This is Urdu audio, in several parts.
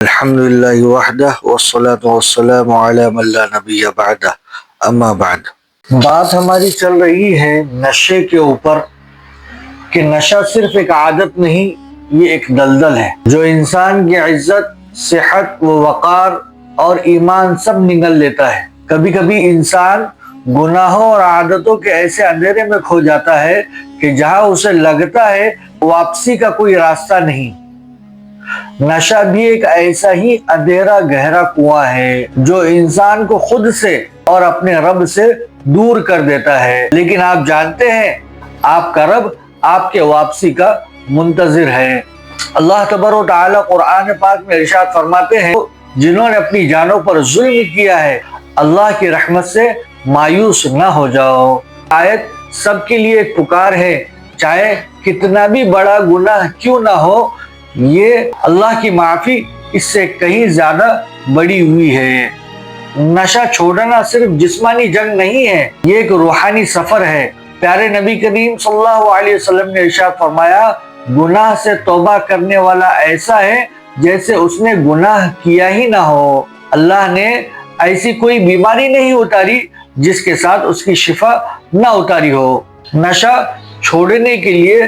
الحمدللہ وحدہ والصلاة والسلام علی من لا نبی بعدہ اما بعد۔ بات ہماری چل رہی ہے نشے کے اوپر کہ نشہ صرف ایک عادت نہیں، یہ ایک دلدل ہے جو انسان کی عزت، صحت و وقار اور ایمان سب نگل لیتا ہے۔ کبھی کبھی انسان گناہوں اور عادتوں کے ایسے اندھیرے میں کھو جاتا ہے کہ جہاں اسے لگتا ہے واپسی کا کوئی راستہ نہیں۔ نشہ بھی ایک ایسا ہی اندھیرا گہرا کنواں ہے جو انسان کو خود سے اور اپنے رب سے دور کر دیتا ہے، لیکن آپ جانتے ہیں آپ کا رب آپ کے واپسی کا منتظر ہے۔ اللہ تبارک و تعالی قرآن پاک میں ارشاد فرماتے ہیں، جنہوں نے اپنی جانوں پر ظلم کیا ہے اللہ کی رحمت سے مایوس نہ ہو جاؤ۔ آیت سب کے لیے ایک پکار ہے، چاہے کتنا بھی بڑا گناہ کیوں نہ ہو، یہ اللہ کی معافی اس سے کہیں زیادہ بڑی ہوئی ہے۔ نشہ چھوڑنا صرف جسمانی جنگ نہیں ہے، یہ ایک روحانی سفر ہے۔ پیارے نبی کریم صلی اللہ علیہ وسلم نے ارشاد فرمایا، گناہ سے توبہ کرنے والا ایسا ہے جیسے اس نے گناہ کیا ہی نہ ہو۔ اللہ نے ایسی کوئی بیماری نہیں اتاری جس کے ساتھ اس کی شفا نہ اتاری ہو۔ نشہ چھوڑنے کے لیے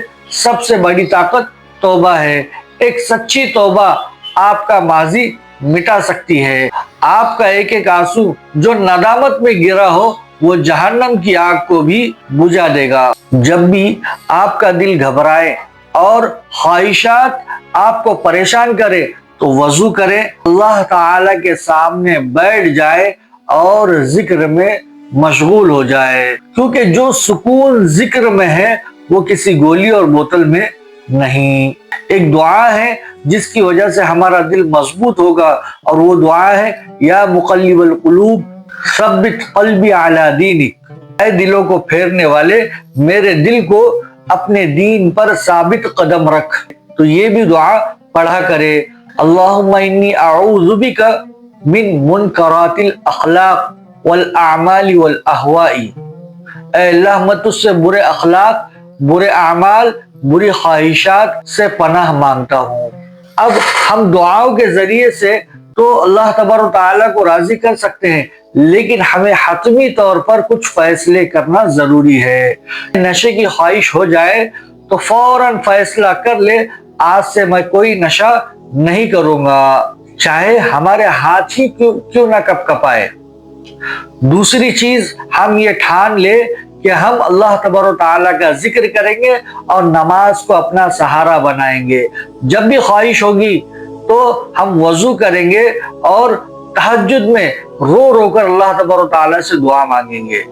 سب سے بڑی طاقت توبہ ہے۔ ایک سچی توبہ آپ کا ماضی مٹا سکتی ہے۔ آپ کا ایک ایک آنسو جو ندامت میں گرا ہو وہ جہنم کی آگ کو بھی بجھا دے گا۔ جب بھی آپ کا دل گھبرائے اور خواہشات آپ کو پریشان کرے تو وضو کرے، اللہ تعالی کے سامنے بیٹھ جائے اور ذکر میں مشغول ہو جائے، کیونکہ جو سکون ذکر میں ہے وہ کسی گولی اور بوتل میں نہیں۔ ایک دعا ہے جس کی وجہ سے ہمارا دل مضبوط ہوگا، اور وہ دعا ہے، یا مقلب القلوب ثبت قلبی علی دینک، اے دلوں کو پھیرنے والے میرے دل کو اپنے دین پر ثابت قدم رکھ۔ تو یہ بھی دعا پڑھا کرے، اللہم انی اعوذ بک من منکرات الاخلاق والاعمال والاہواء، اے اللہ میں تجھ سے برے اخلاق، برے اعمال، بری خواہشات سے پناہ مانگتا ہوں۔ اب ہم دعاؤں کے ذریعے سے تو اللہ تبارک و تعالیٰ کو راضی کر سکتے ہیں، لیکن ہمیں حتمی طور پر کچھ فیصلے کرنا ضروری ہے۔ نشے کی خواہش ہو جائے تو فوراً فیصلہ کر لے، آج سے میں کوئی نشہ نہیں کروں گا، چاہے ہمارے ہاتھ ہی کیوں نہ کپ کپائے۔ دوسری چیز، ہم یہ ٹھان لے کہ ہم اللہ تبارک و تعالیٰ کا ذکر کریں گے اور نماز کو اپنا سہارا بنائیں گے۔ جب بھی خواہش ہوگی تو ہم وضو کریں گے اور تہجد میں رو رو کر اللہ تبارک و تعالیٰ سے دعا مانگیں گے۔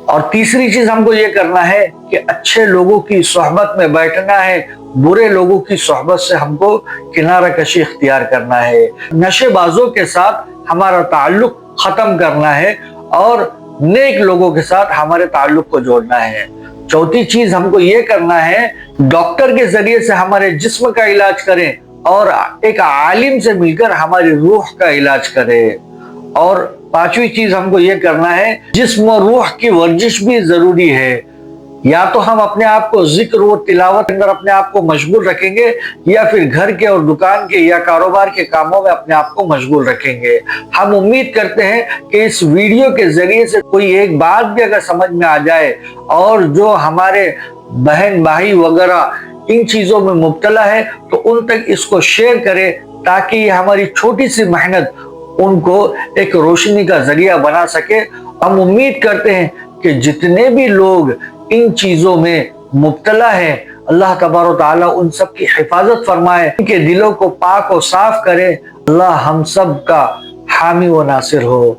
اور تیسری چیز ہم کو یہ کرنا ہے کہ اچھے لوگوں کی صحبت میں بیٹھنا ہے، برے لوگوں کی صحبت سے ہم کو کنارہ کشی اختیار کرنا ہے۔ نشے بازوں کے ساتھ ہمارا تعلق ختم کرنا ہے اور نیک لوگوں کے ساتھ ہمارے تعلق کو جوڑنا ہے۔ چوتھی چیز ہم کو یہ کرنا ہے، ڈاکٹر کے ذریعے سے ہمارے جسم کا علاج کریں اور ایک عالم سے مل کر ہماری روح کا علاج کریں۔ اور پانچویں چیز ہم کو یہ کرنا ہے، جسم و روح کی ورزش بھی ضروری ہے۔ یا تو ہم اپنے آپ کو ذکر و تلاوت اندر اپنے آپ کو مشغول رکھیں گے، یا پھر گھر کے اور دکان کے یا کاروبار کے کاموں میں اپنے آپ کو مشغول رکھیں گے۔ ہم امید کرتے ہیں کہ اس ویڈیو کے ذریعے سے کوئی ایک بات بھی اگر سمجھ میں آ جائے، اور جو ہمارے بہن بھائی وغیرہ ان چیزوں میں مبتلا ہے تو ان تک اس کو شیئر کرے، تاکہ یہ ہماری چھوٹی سی محنت ان کو ایک روشنی کا ذریعہ بنا سکے۔ ہم امید کرتے ہیں کہ جتنے بھی لوگ ان چیزوں میں مبتلا ہے، اللہ تبارک و تعالیٰ ان سب کی حفاظت فرمائے، ان کے دلوں کو پاک و صاف کرے۔ اللہ ہم سب کا حامی و ناصر ہو۔